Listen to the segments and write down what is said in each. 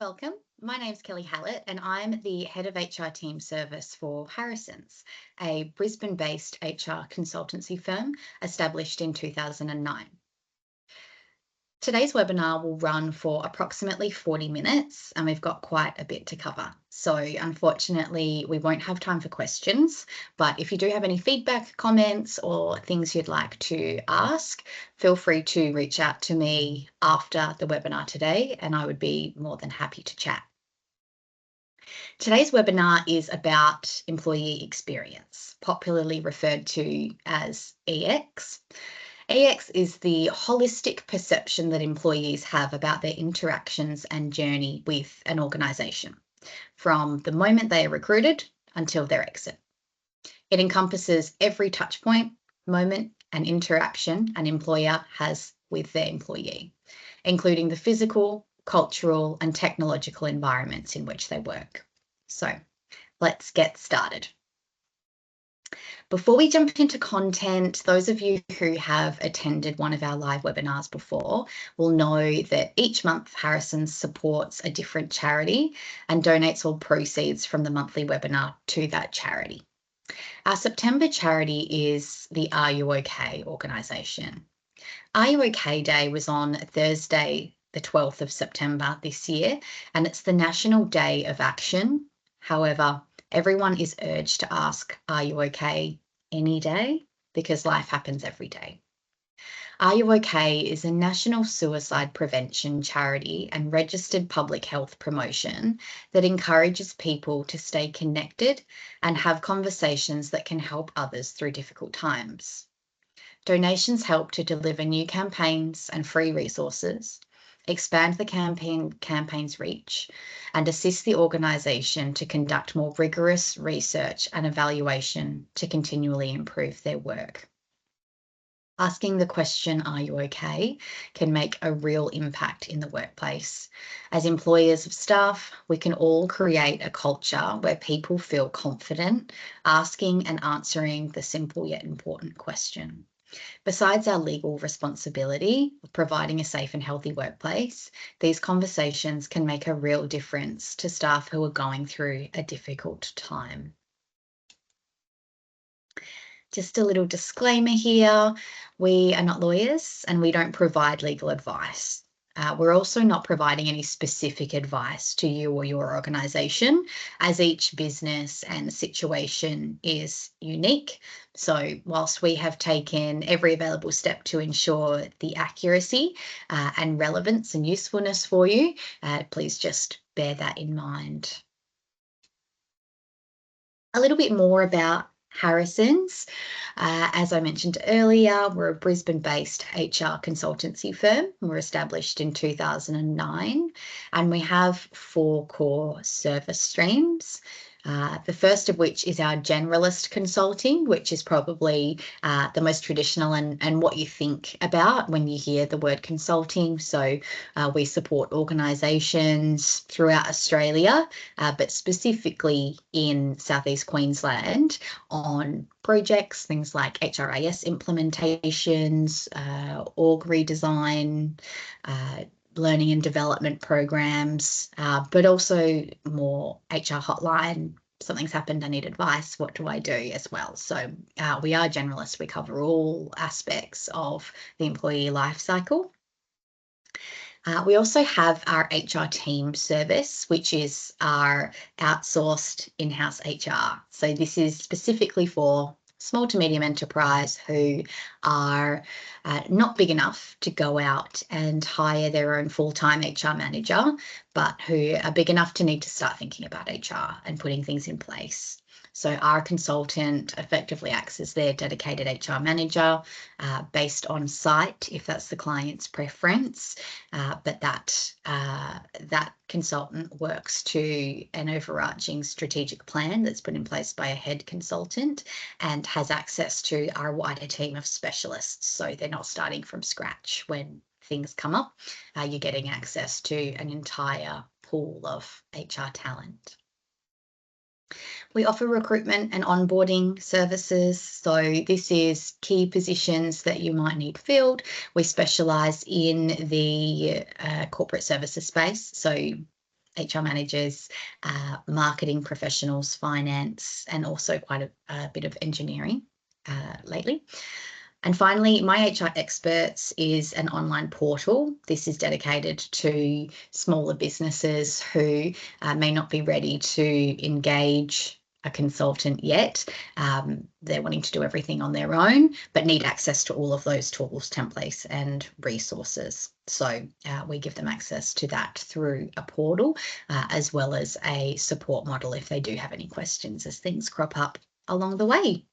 Welcome. My name's Kelly Hallett, and I'm the head of HR team service for Harrison's, a Brisbane based HR consultancy firm established in 2009. Today's webinar will run for approximately 40 minutes, and we've got quite a bit to cover. So, unfortunately, we won't have time for questions. But if you do have any feedback, comments, or things you'd like to ask, feel free to reach out to me after the webinar today, and I would be more than happy to chat. Today's webinar is about employee experience, popularly referred to as EX. EX is the holistic perception that employees have about their interactions and journey with an organisation, from the moment they are recruited until their exit. It encompasses every touchpoint, moment, and interaction an employer has with their employee, including the physical, cultural, and technological environments in which they work. So let's get started. Before we jump into content, those of you who have attended one of our live webinars before will know that each month Harrison supports a different charity and donates all proceeds from the monthly webinar to that charity. Our September charity is the Are You OK organisation. Are You OK Day was on Thursday, the 12th of September this year, and it's the National Day of Action. However, everyone is urged to ask, are you okay any day? Because life happens every day. Are You OK is a national suicide prevention charity and registered public health promotion that encourages people to stay connected and have conversations that can help others through difficult times. Donations help to deliver new campaigns and free resources, expand the campaign's reach, and assist the organisation to conduct more rigorous research and evaluation to continually improve their work. Asking the question, are you okay, can make a real impact in the workplace. As employers of staff, we can all create a culture where people feel confident asking and answering the simple yet important question. Besides our legal responsibility of providing a safe and healthy workplace, these conversations can make a real difference to staff who are going through a difficult time. Just a little disclaimer here, we are not lawyers and we don't provide legal advice. We're also not providing any specific advice to you or your organisation, as each business and situation is unique. So whilst we have taken every available step to ensure the accuracy and relevance and usefulness for you, please just bear that in mind. A little bit more about Harrison's. As I mentioned earlier, we're a Brisbane-based HR consultancy firm. We're established in 2009, and we have 4 core service streams. The first of which is our generalist consulting, which is probably the most traditional and what you think about when you hear the word consulting. So we support organisations throughout Australia, but specifically in Southeast Queensland on projects, things like HRIS implementations, org redesign, learning and development programs, but also more HR hotline. Something's happened, I need advice, what do I do as well? So we are generalists, we cover all aspects of the employee life cycle. We also have our HR team service, which is our outsourced in-house HR. So this is specifically for small to medium enterprise who are not big enough to go out and hire their own full-time HR manager, but who are big enough to need to start thinking about HR and putting things in place. So our consultant effectively acts as their dedicated HR manager based on site, if that's the client's preference. But that consultant works to an overarching strategic plan that's put in place by a head consultant and has access to our wider team of specialists. So they're not starting from scratch when things come up. You're getting access to an entire pool of HR talent. We offer recruitment and onboarding services. So this is key positions that you might need filled. We specialise in the corporate services space. So HR managers, marketing professionals, finance, and also quite a bit of engineering lately. And finally, My HR Experts is an online portal. This is dedicated to smaller businesses who may not be ready to engage a consultant yet. They're wanting to do everything on their own, but need access to all of those tools, templates, and resources. So we give them access to that through a portal, as well as a support model if they do have any questions as things crop up along the way.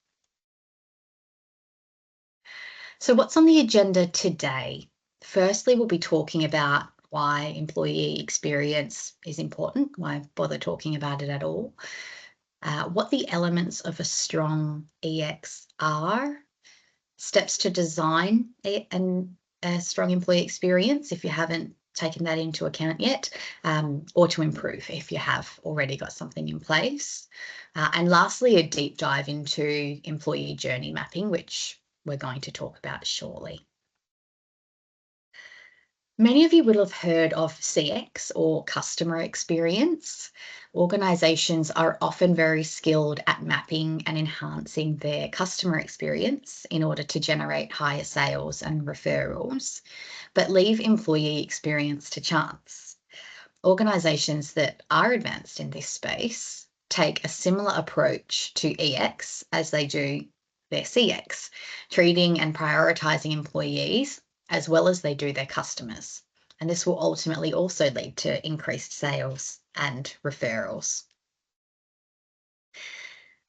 So what's on the agenda today? Firstly, we'll be talking about why employee experience is important, why bother talking about it at all, what the elements of a strong EX are, steps to design a strong employee experience if you haven't taken that into account yet, or to improve if you have already got something in place. And lastly, a deep dive into employee journey mapping, which we're going to talk about shortly. Many of you will have heard of CX or customer experience. Organisations are often very skilled at mapping and enhancing their customer experience in order to generate higher sales and referrals, but leave employee experience to chance. Organisations that are advanced in this space take a similar approach to EX as they do their CX, treating and prioritising employees as well as they do their customers. And this will ultimately also lead to increased sales and referrals.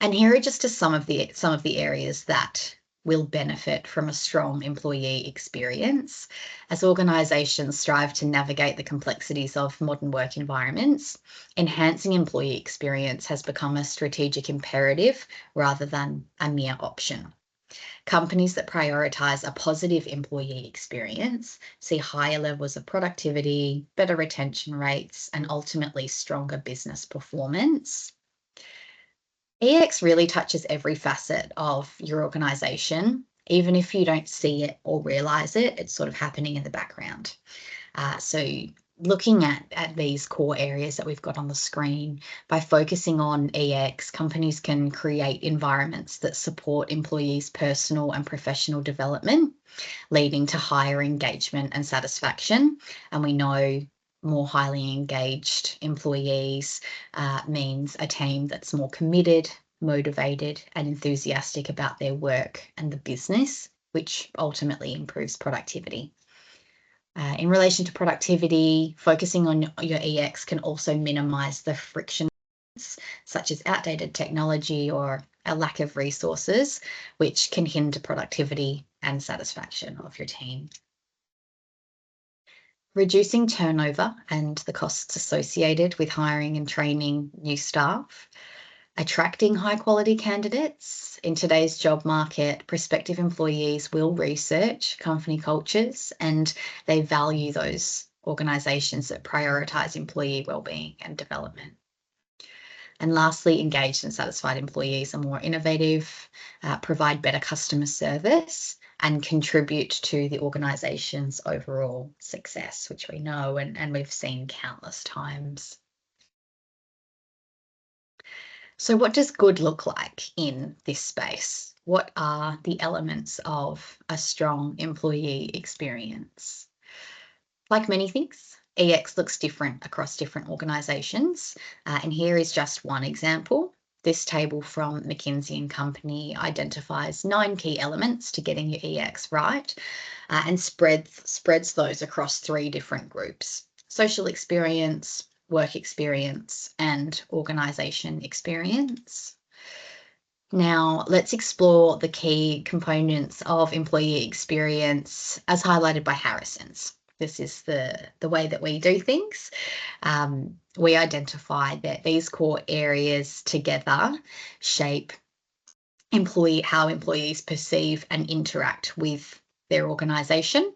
And here are just some of the areas that will benefit from a strong employee experience. As organisations strive to navigate the complexities of modern work environments, enhancing employee experience has become a strategic imperative rather than a mere option. Companies that prioritise a positive employee experience see higher levels of productivity, better retention rates, and ultimately stronger business performance. EX really touches every facet of your organisation. Even if you don't see it or realise it, it's sort of happening in the background. So looking at these core areas that we've got on the screen, by focusing on EX, companies can create environments that support employees' personal and professional development, leading to higher engagement and satisfaction. And we know more highly engaged employees means a team that's more committed, motivated, and enthusiastic about their work and the business, which ultimately improves productivity. In relation to productivity, focusing on your EX can also minimise the friction such as outdated technology or a lack of resources, which can hinder productivity and satisfaction of your team. Reducing turnover and the costs associated with hiring and training new staff. Attracting high quality candidates. In today's job market, prospective employees will research company cultures and they value those organisations that prioritise employee wellbeing and development. And lastly, engaged and satisfied employees are more innovative, provide better customer service, and contribute to the organisation's overall success, which we know and we've seen countless times. So what does good look like in this space? What are the elements of a strong employee experience? Like many things, EX looks different across different organisations, and here is just one example. This table from McKinsey & Company identifies 9 key elements to getting your EX right, and spreads those across 3 different groups: social experience, work experience, and organisation experience. Now, let's explore the key components of employee experience as highlighted by Harrison's. This is the way that we do things. We identify that these core areas together shape how employees perceive and interact with their organisation.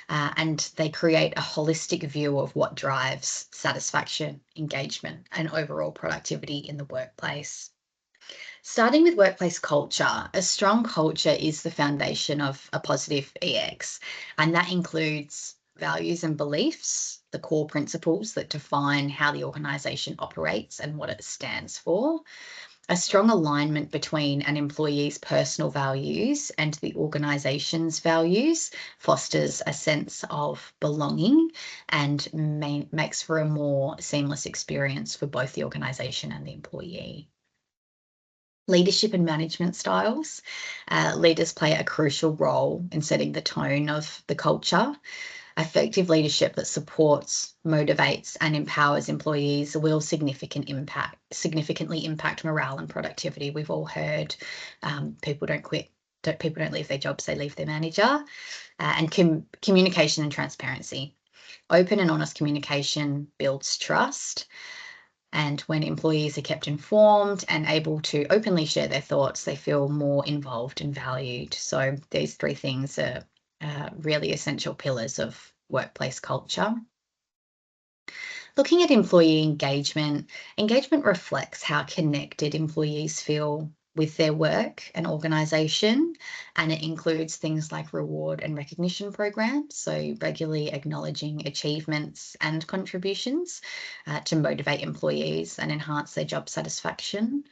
And they create a holistic view of what drives satisfaction, engagement, and overall productivity in the workplace. Starting with workplace culture, a strong culture is the foundation of a positive EX, and that includes values and beliefs, the core principles that define how the organisation operates and what it stands for. A strong alignment between an employee's personal values and the organisation's values fosters a sense of belonging and makes for a more seamless experience for both the organisation and the employee. Leadership and management styles. Leaders play a crucial role in setting the tone of the culture. Effective leadership that supports, motivates, and empowers employees will significantly impact morale and productivity. We've all heard people don't quit, people don't leave their jobs, they leave their manager. And communication and transparency. Open and honest communication builds trust. And when employees are kept informed and able to openly share their thoughts, they feel more involved and valued. So these three things are really essential pillars of workplace culture. Looking at employee engagement, engagement reflects how connected employees feel with their work and organisation, and it includes things like reward and recognition programs, so regularly acknowledging achievements and contributions to motivate employees and enhance their job satisfaction.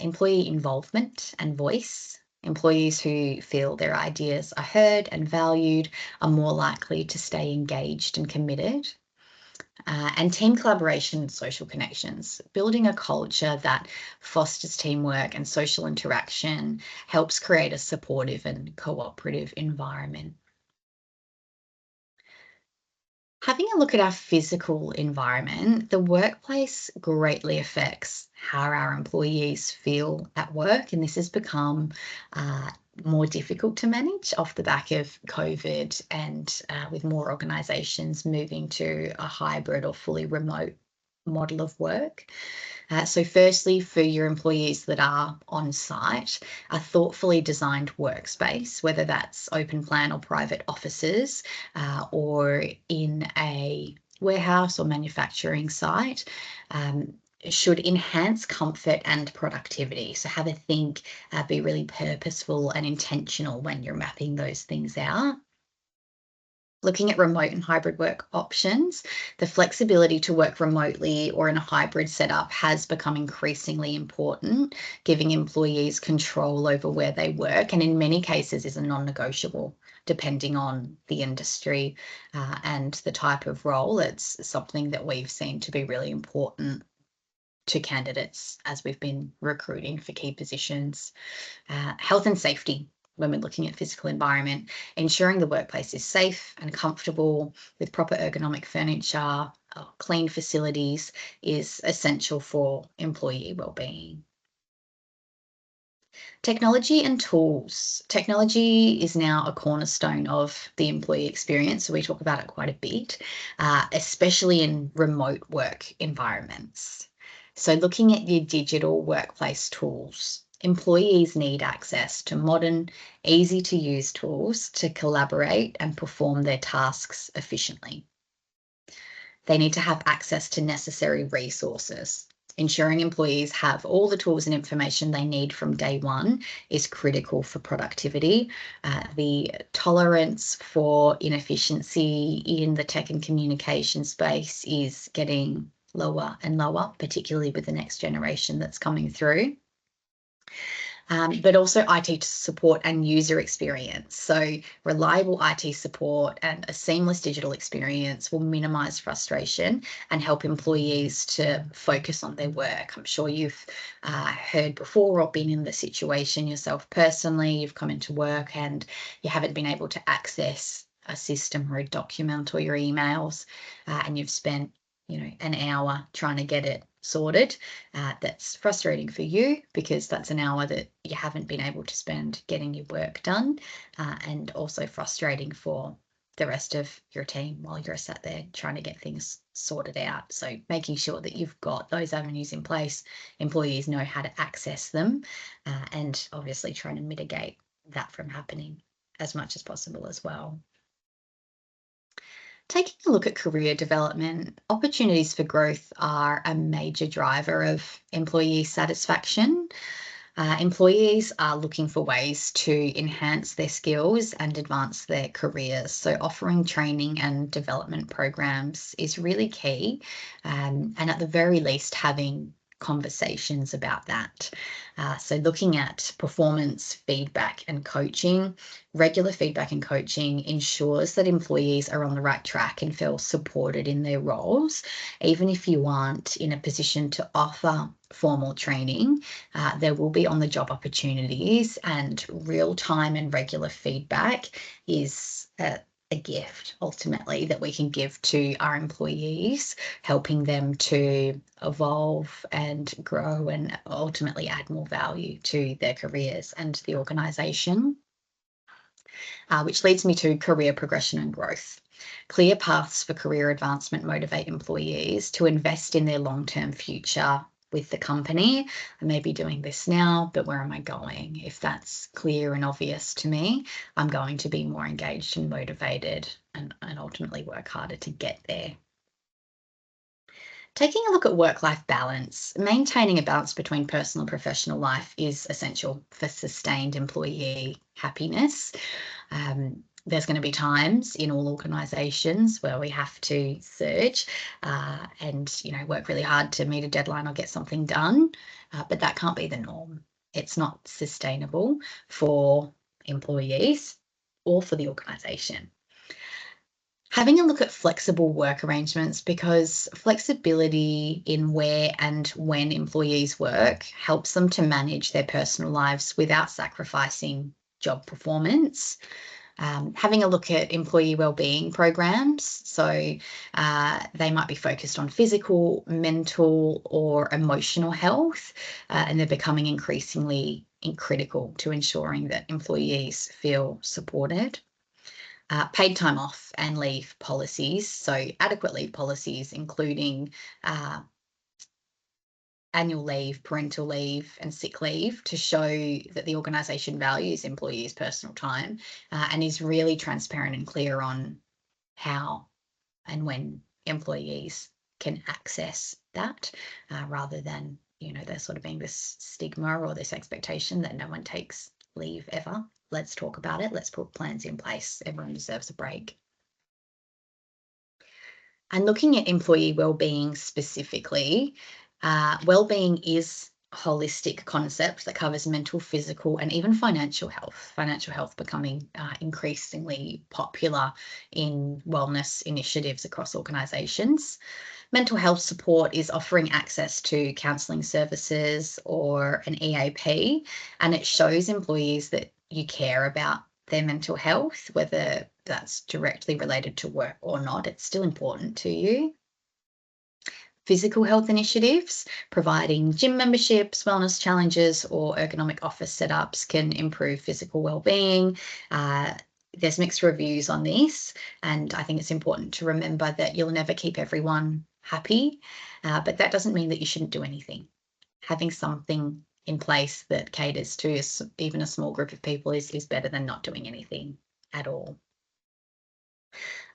Employee involvement and voice. Employees who feel their ideas are heard and valued are more likely to stay engaged and committed. And team collaboration and social connections. Building a culture that fosters teamwork and social interaction helps create a supportive and cooperative environment. Having a look at our physical environment, the workplace greatly affects how our employees feel at work, and this has become more difficult to manage off the back of COVID and with more organisations moving to a hybrid or fully remote model of work. So firstly, for your employees that are on site, a thoughtfully designed workspace, whether that's open plan or private offices, or in a warehouse or manufacturing site, should enhance comfort and productivity. So have a think, be really purposeful and intentional when you're mapping those things out. Looking at remote and hybrid work options, the flexibility to work remotely or in a hybrid setup has become increasingly important, giving employees control over where they work, and in many cases is a non-negotiable, depending on the industry and the type of role. It's something that we've seen to be really important to candidates as we've been recruiting for key positions. Health and safety. When we're looking at physical environment, ensuring the workplace is safe and comfortable with proper ergonomic furniture, clean facilities is essential for employee wellbeing. Technology and tools. Technology is now a cornerstone of the employee experience, so we talk about it quite a bit, especially in remote work environments. So looking at your digital workplace tools, employees need access to modern, easy to use tools to collaborate and perform their tasks efficiently. They need to have access to necessary resources. Ensuring employees have all the tools and information they need from day one is critical for productivity. The tolerance for inefficiency in the tech and communication space is getting lower and lower, particularly with the next generation that's coming through. But also IT support and user experience. So reliable IT support and a seamless digital experience will minimize frustration and help employees to focus on their work. I'm sure you've heard before or been in the situation yourself personally. You've come into work and you haven't been able to access a system or a document or your emails, and you've spent an hour trying to get it sorted. That's frustrating for you because that's an hour that you haven't been able to spend getting your work done, and also frustrating for the rest of your team while you're sat there trying to get things sorted out. So making sure that you've got those avenues in place, employees know how to access them, and obviously trying to mitigate that from happening as much as possible as well. Taking a look at career development, opportunities for growth are a major driver of employee satisfaction. Employees are looking for ways to enhance their skills and advance their careers. So, offering training and development programs is really key. And at the very least, having conversations about that. So, looking at performance feedback and coaching, regular feedback and coaching ensures that employees are on the right track and feel supported in their roles, even if you aren't in a position to offer formal training. There will be on the job opportunities, and real time and regular feedback is a gift ultimately that we can give to our employees, helping them to evolve and grow and ultimately add more value to their careers and the organisation. Which leads me to career progression and growth. Clear paths for career advancement motivate employees to invest in their long-term future with the company. I may be doing this now, but where am I going? If that's clear and obvious to me, I'm going to be more engaged and motivated and ultimately work harder to get there. Taking a look at work-life balance, maintaining a balance between personal and professional life is essential for sustained employee happiness. There's going to be times in all organisations where we have to surge and work really hard to meet a deadline or get something done, but that can't be the norm. It's not sustainable for employees or for the organisation. Having a look at flexible work arrangements, because flexibility in where and when employees work helps them to manage their personal lives without sacrificing job performance. Having a look at employee wellbeing programs. So they might be focused on physical, mental, or emotional health, and they're becoming increasingly critical to ensuring that employees feel supported. Paid time off and leave policies. So adequate leave policies, including annual leave, parental leave, and sick leave, to show that the organisation values employees' personal time and is really transparent and clear on how and when employees can access that, rather than, there sort of being this stigma or this expectation that no one takes leave ever. Let's talk about it. Let's put plans in place. Everyone deserves a break. And looking at employee wellbeing specifically, wellbeing is a holistic concept that covers mental, physical, and even financial health. Financial health becoming increasingly popular in wellness initiatives across organisations. Mental health support is offering access to counselling services or an EAP, and it shows employees that you care about their mental health, whether that's directly related to work or not. It's still important to you. Physical health initiatives, providing gym memberships, wellness challenges, or ergonomic office setups can improve physical well-being. There's mixed reviews on this, and I think it's important to remember that you'll never keep everyone happy, but that doesn't mean that you shouldn't do anything. Having something in place that caters to even a small group of people is better than not doing anything at all.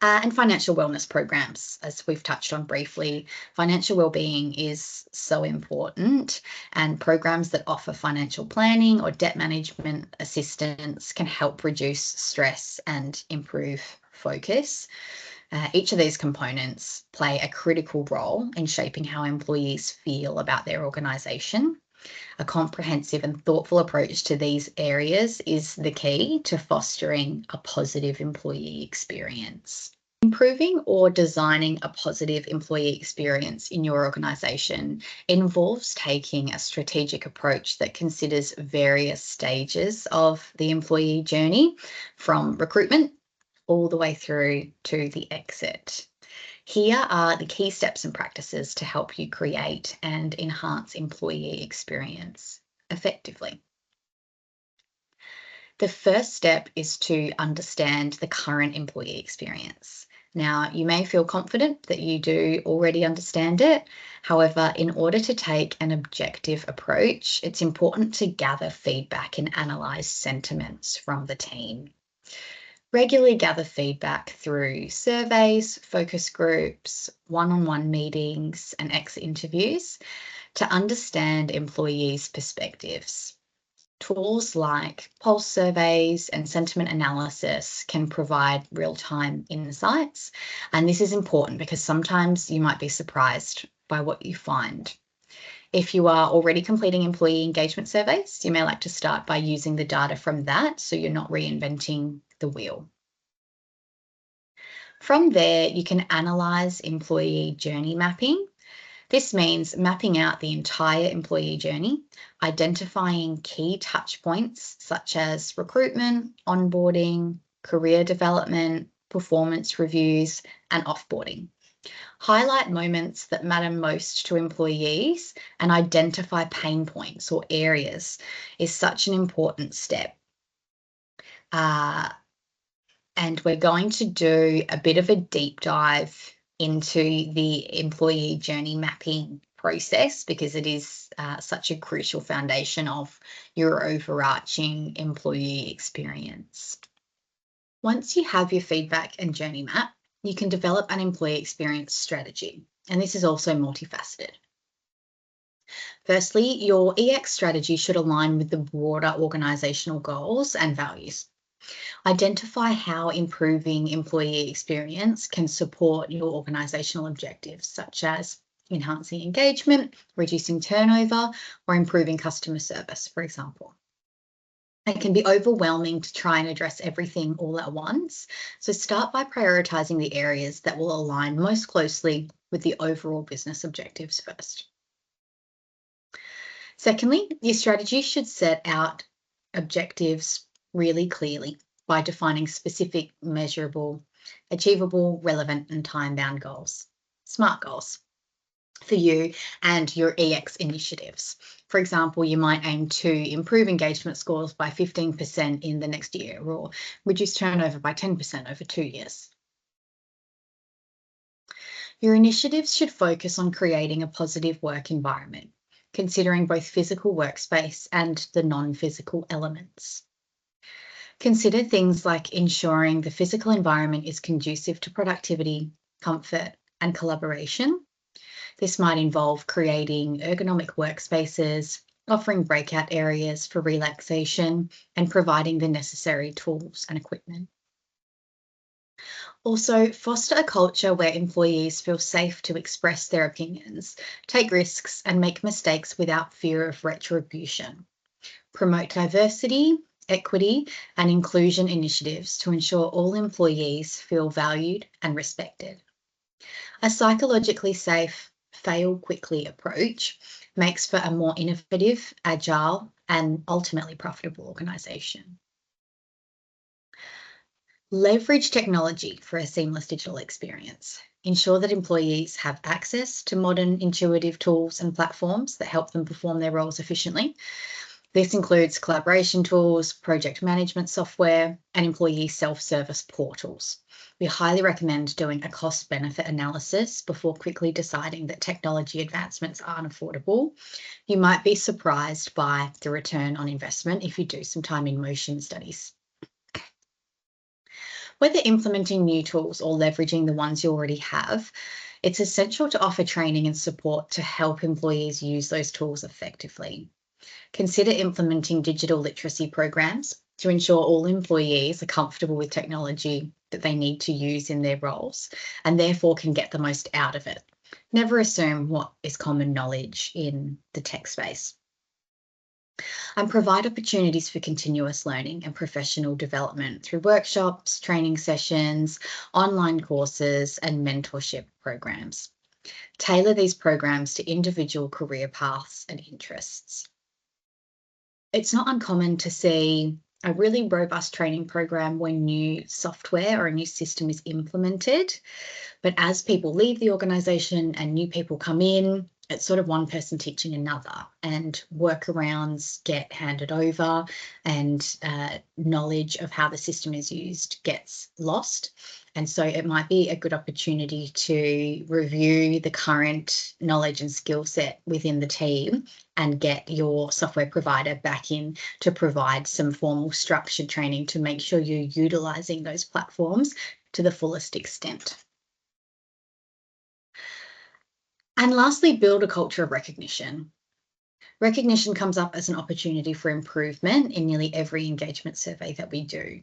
And financial wellness programs, as we've touched on briefly. Financial wellbeing is so important, and programs that offer financial planning or debt management assistance can help reduce stress and improve focus. Each of these components play a critical role in shaping how employees feel about their organisation. A comprehensive and thoughtful approach to these areas is the key to fostering a positive employee experience. Improving or designing a positive employee experience in your organisation involves taking a strategic approach that considers various stages of the employee journey, from recruitment all the way through to the exit. Here are the key steps and practices to help you create and enhance employee experience effectively. The first step is to understand the current employee experience. Now, you may feel confident that you do already understand it. However, in order to take an objective approach, it's important to gather feedback and analyse sentiments from the team. Regularly gather feedback through surveys, focus groups, one-on-one meetings, and exit interviews to understand employees' perspectives. Tools like pulse surveys and sentiment analysis can provide real-time insights. And this is important because sometimes you might be surprised by what you find. If you are already completing employee engagement surveys, you may like to start by using the data from that so you're not reinventing the wheel. From there, you can analyze employee journey mapping. This means mapping out the entire employee journey, identifying key touch points such as recruitment, onboarding, career development, performance reviews, and offboarding. Highlight moments that matter most to employees and identify pain points or areas is such an important step. And we're going to do a bit of a deep dive into the employee journey mapping process because it is such a crucial foundation of your overarching employee experience. Once you have your feedback and journey map, you can develop an employee experience strategy, and this is also multifaceted. Firstly, your EX strategy should align with the broader organisational goals and values. Identify how improving employee experience can support your organisational objectives, such as enhancing engagement, reducing turnover, or improving customer service, for example. It can be overwhelming to try and address everything all at once, so start by prioritising the areas that will align most closely with the overall business objectives first. Secondly, your strategy should set out objectives really clearly by defining specific, measurable, achievable, relevant, and time-bound goals, SMART goals, for you and your EX initiatives. For example, you might aim to improve engagement scores by 15% in the next year or reduce turnover by 10% over 2 years. Your initiatives should focus on creating a positive work environment, considering both physical workspace and the non-physical elements. Consider things like ensuring the physical environment is conducive to productivity, comfort, and collaboration. This might involve creating ergonomic workspaces, offering breakout areas for relaxation, and providing the necessary tools and equipment. Also, foster a culture where employees feel safe to express their opinions, take risks, and make mistakes without fear of retribution. Promote diversity, equity, and inclusion initiatives to ensure all employees feel valued and respected. A psychologically safe, fail quickly approach makes for a more innovative, agile, and ultimately profitable organisation. Leverage technology for a seamless digital experience. Ensure that employees have access to modern, intuitive tools and platforms that help them perform their roles efficiently. This includes collaboration tools, project management software, and employee self-service portals. We highly recommend doing a cost-benefit analysis before quickly deciding that technology advancements aren't affordable. You might be surprised by the return on investment if you do some time in motion studies. Whether implementing new tools or leveraging the ones you already have, it's essential to offer training and support to help employees use those tools effectively. Consider implementing digital literacy programs to ensure all employees are comfortable with technology that they need to use in their roles and therefore can get the most out of it. Never assume what is common knowledge in the tech space. And provide opportunities for continuous learning and professional development through workshops, training sessions, online courses, and mentorship programs. Tailor these programs to individual career paths and interests. It's not uncommon to see a really robust training program when new software or a new system is implemented. But as people leave the organisation and new people come in, it's sort of one person teaching another, and workarounds get handed over, and knowledge of how the system is used gets lost. And so it might be a good opportunity to review the current knowledge and skill set within the team and get your software provider back in to provide some formal structured training to make sure you're utilising those platforms to the fullest extent. And lastly, build a culture of recognition. Recognition comes up as an opportunity for improvement in nearly every engagement survey that we do.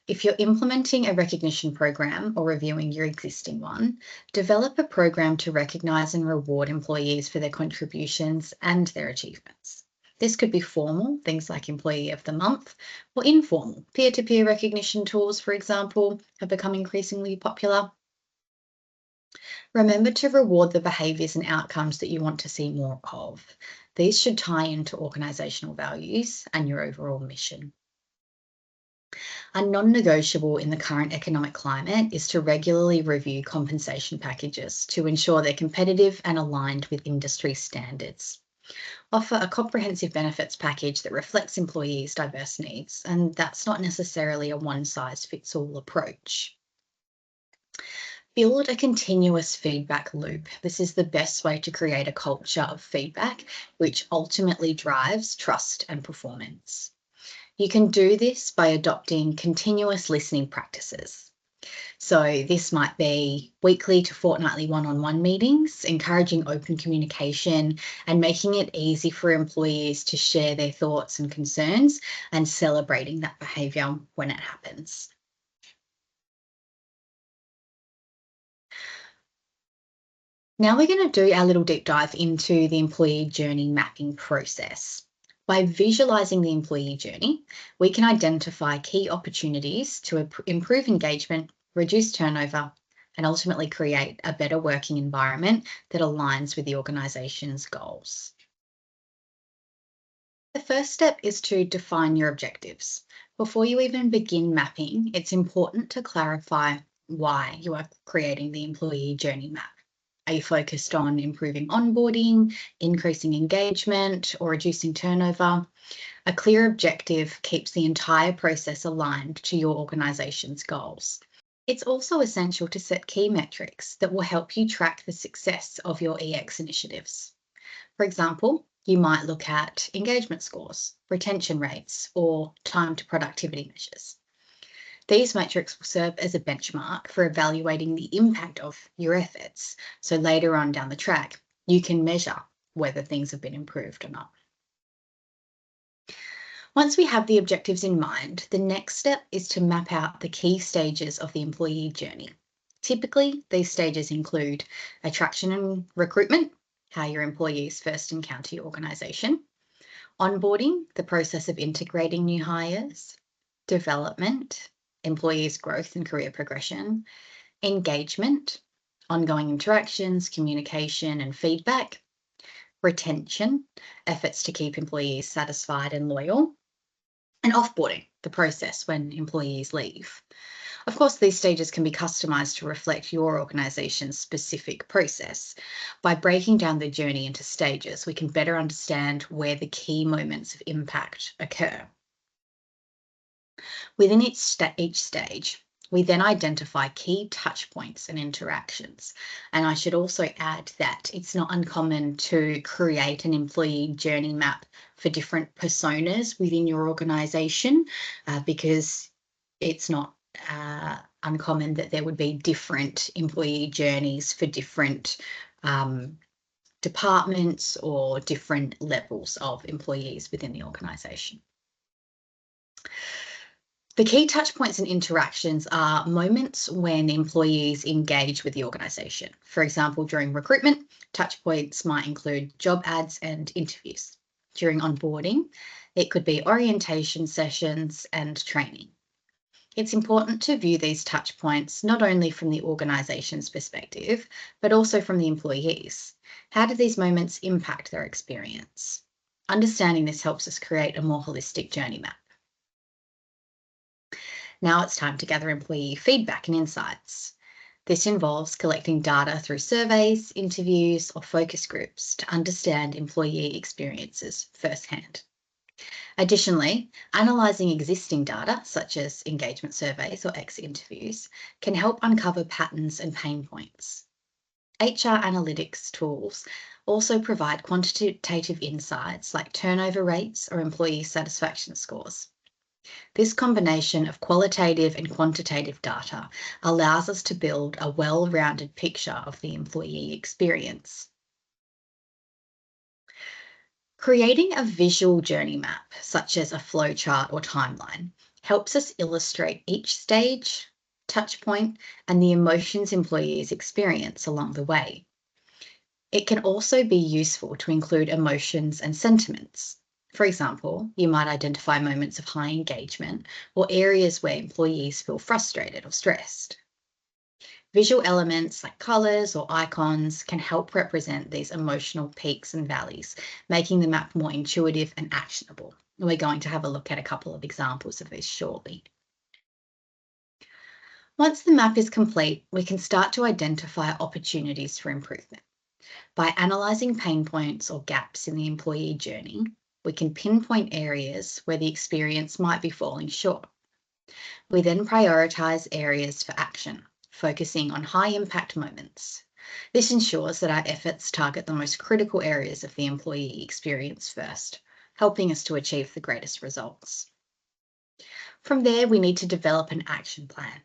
If you're implementing a recognition program or reviewing your existing one, develop a program to recognise and reward employees for their contributions and their achievements. This could be formal, things like Employee of the Month, or informal. Peer-to-peer recognition tools, for example, have become increasingly popular. Remember to reward the behaviours and outcomes that you want to see more of. These should tie into organisational values and your overall mission. A non-negotiable in the current economic climate is to regularly review compensation packages to ensure they're competitive and aligned with industry standards. Offer a comprehensive benefits package that reflects employees' diverse needs, and that's not necessarily a one-size-fits-all approach. Build a continuous feedback loop. This is the best way to create a culture of feedback, which ultimately drives trust and performance. You can do this by adopting continuous listening practices. So this might be weekly to fortnightly one-on-one meetings, encouraging open communication and making it easy for employees to share their thoughts and concerns and celebrating that behaviour when it happens. Now we're going to do our little deep dive into the employee journey mapping process. By visualising the employee journey, we can identify key opportunities to improve engagement, reduce turnover, and ultimately create a better working environment that aligns with the organisation's goals. The first step is to define your objectives. Before you even begin mapping, it's important to clarify why you are creating the employee journey map. Are you focused on improving onboarding, increasing engagement, or reducing turnover? A clear objective keeps the entire process aligned to your organisation's goals. It's also essential to set key metrics that will help you track the success of your EX initiatives. For example, you might look at engagement scores, retention rates, or time to productivity measures. These metrics will serve as a benchmark for evaluating the impact of your efforts. So later on down the track, you can measure whether things have been improved or not. Once we have the objectives in mind, the next step is to map out the key stages of the employee journey. Typically, these stages include attraction and recruitment, how your employees first encounter your organisation, onboarding, the process of integrating new hires, development, employees' growth and career progression, engagement, ongoing interactions, communication and feedback, retention, efforts to keep employees satisfied and loyal, and offboarding, the process when employees leave. Of course, these stages can be customised to reflect your organisation's specific process. By breaking down the journey into stages, we can better understand where the key moments of impact occur. Within each stage, we then identify key touch points and interactions. And I should also add that it's not uncommon to create an employee journey map for different personas within your organisation because it's not uncommon that there would be different employee journeys for different departments or different levels of employees within the organisation. The key touch points and interactions are moments when employees engage with the organisation. For example, during recruitment, touch points might include job ads and interviews. During onboarding, it could be orientation sessions and training. It's important to view these touch points not only from the organisation's perspective, but also from the employees. How do these moments impact their experience? Understanding this helps us create a more holistic journey map. Now it's time to gather employee feedback and insights. This involves collecting data through surveys, interviews, or focus groups to understand employee experiences firsthand. Additionally, analysing existing data, such as engagement surveys or exit interviews, can help uncover patterns and pain points. HR analytics tools also provide quantitative insights like turnover rates or employee satisfaction scores. This combination of qualitative and quantitative data allows us to build a well-rounded picture of the employee experience. Creating a visual journey map, such as a flowchart or timeline, helps us illustrate each stage, touch point, and the emotions employees experience along the way. It can also be useful to include emotions and sentiments. For example, you might identify moments of high engagement or areas where employees feel frustrated or stressed. Visual elements like colours or icons can help represent these emotional peaks and valleys, making the map more intuitive and actionable. And we're going to have a look at a couple of examples of this shortly. Once the map is complete, we can start to identify opportunities for improvement. By analysing pain points or gaps in the employee journey, we can pinpoint areas where the experience might be falling short. We then prioritise areas for action, focusing on high impact moments. This ensures that our efforts target the most critical areas of the employee experience first, helping us to achieve the greatest results. From there, we need to develop an action plan.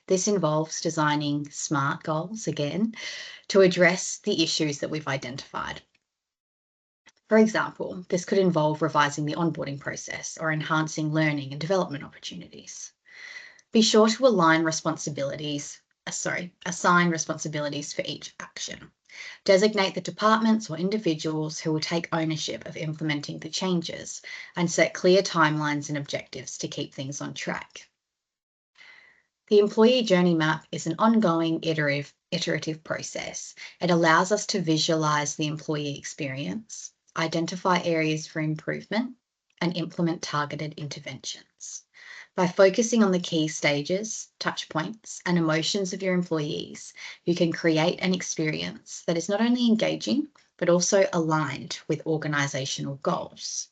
This involves designing SMART goals again to address the issues that we've identified. For example, this could involve revising the onboarding process or enhancing learning and development opportunities. Be sure to assign responsibilities for each action. Designate the departments or individuals who will take ownership of implementing the changes and set clear timelines and objectives to keep things on track. The employee journey map is an ongoing iterative process. It allows us to visualize the employee experience, identify areas for improvement, and implement targeted interventions. By focusing on the key stages, touch points, and emotions of your employees, you can create an experience that is not only engaging, but also aligned with organisational goals.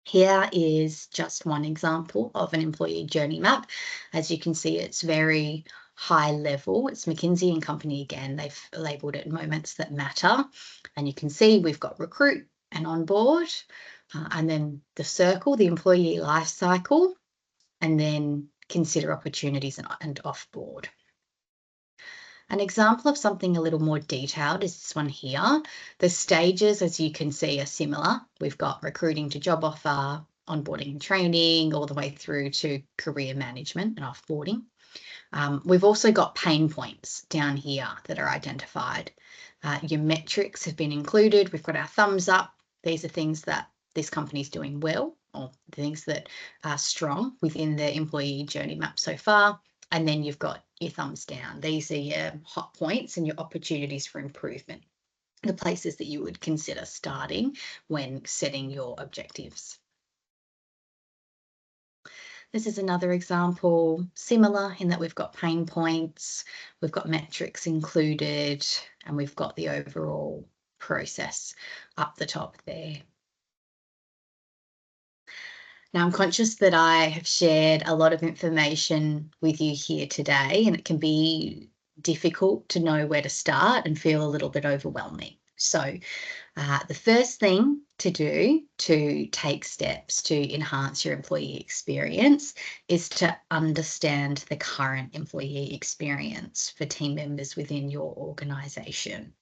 Here is just one example of an employee journey map. As you can see, it's very high level. It's McKinsey and Company again. They've labelled it moments that matter. And you can see we've got recruit and onboard, and then the circle, the employee life cycle, and then consider opportunities and offboard. An example of something a little more detailed is this one here. The stages, as you can see, are similar. We've got recruiting to job offer, onboarding and training, all the way through to career management and offboarding. We've also got pain points down here that are identified. Your metrics have been included. We've got our thumbs up. These are things that this company is doing well, or things that are strong within the employee journey map so far. And then you've got your thumbs down. These are your hot points and your opportunities for improvement, the places that you would consider starting when setting your objectives. This is another example, similar in that we've got pain points, we've got metrics included, and we've got the overall process up the top there. Now, I'm conscious that I have shared a lot of information with you here today, and it can be difficult to know where to start and feel a little bit overwhelming. So the first thing to do to take steps to enhance your employee experience is to understand the current employee experience for team members within your organisation.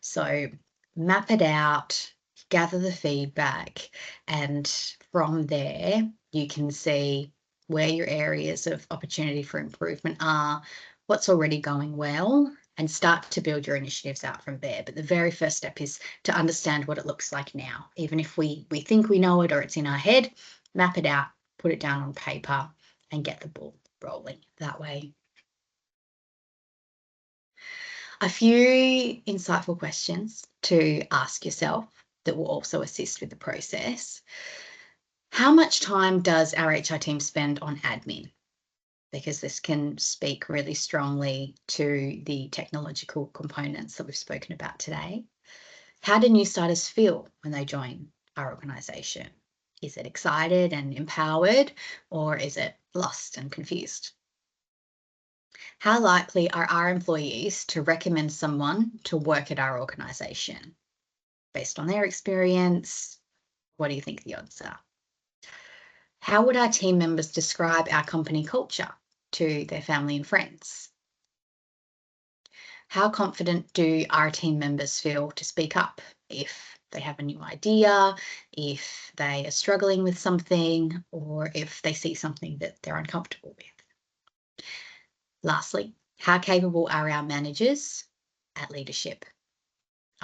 So map it out, gather the feedback, and from there you can see where your areas of opportunity for improvement are, what's already going well, and start to build your initiatives out from there. But the very first step is to understand what it looks like now. Even if we think we know it or it's in our head, map it out, put it down on paper, and get the ball rolling that way. A few insightful questions to ask yourself that will also assist with the process. How much time does our HR team spend on admin? Because this can speak really strongly to the technological components that we've spoken about today. How do new starters feel when they join our organisation? Is it excited and empowered, or is it lost and confused? How likely are our employees to recommend someone to work at our organisation? Based on their experience, what do you think the odds are? How would our team members describe our company culture to their family and friends? How confident do our team members feel to speak up if they have a new idea, if they are struggling with something, or if they see something that they're uncomfortable with. Lastly, how capable are our managers at leadership?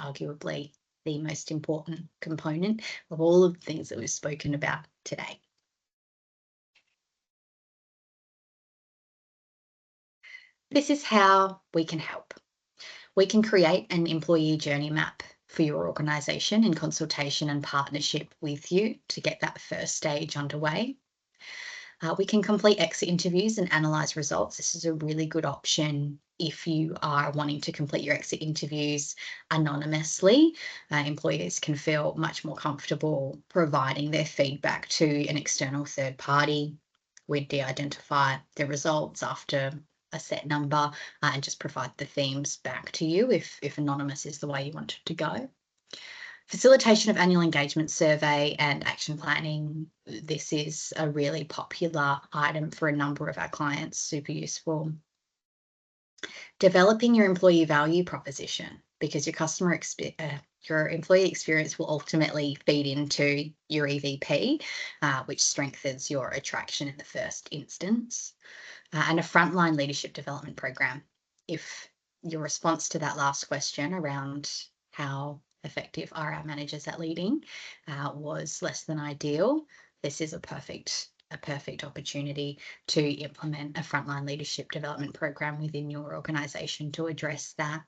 Arguably the most important component of all of the things that we've spoken about today. This is how we can help. We can create an employee journey map for your organisation in consultation and partnership with you to get that first stage underway. We can complete exit interviews and analyse results. This is a really good option if you are wanting to complete your exit interviews anonymously. Employers can feel much more comfortable providing their feedback to an external third party. We'd de-identify the results after a set number and just provide the themes back to you if anonymous is the way you want it to go. Facilitation of annual engagement survey and action planning. This is a really popular item for a number of our clients, super useful. Developing your employee value proposition, because your employee experience will ultimately feed into your EVP, which strengthens your attraction in the first instance. And a frontline leadership development program. If your response to that last question around how effective are our managers at leading was less than ideal, this is a perfect opportunity to implement a frontline leadership development program within your organisation to address that.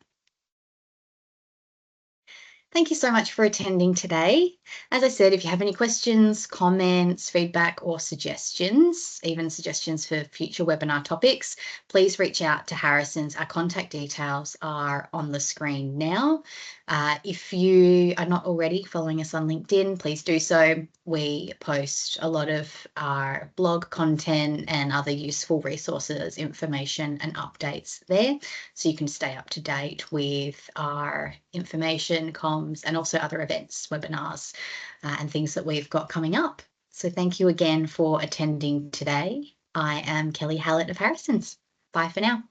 Thank you so much for attending today. As I said, if you have any questions, comments, feedback, or suggestions, even suggestions for future webinar topics, please reach out to Harrison's. Our contact details are on the screen now. If you are not already following us on LinkedIn, please do so. We post a lot of our blog content and other useful resources, information, and updates there, so you can stay up to date with our information, comms, and also other events, webinars, and things that we've got coming up. So thank you again for attending today. I am Kelly Hallett of Harrison's. Bye for now.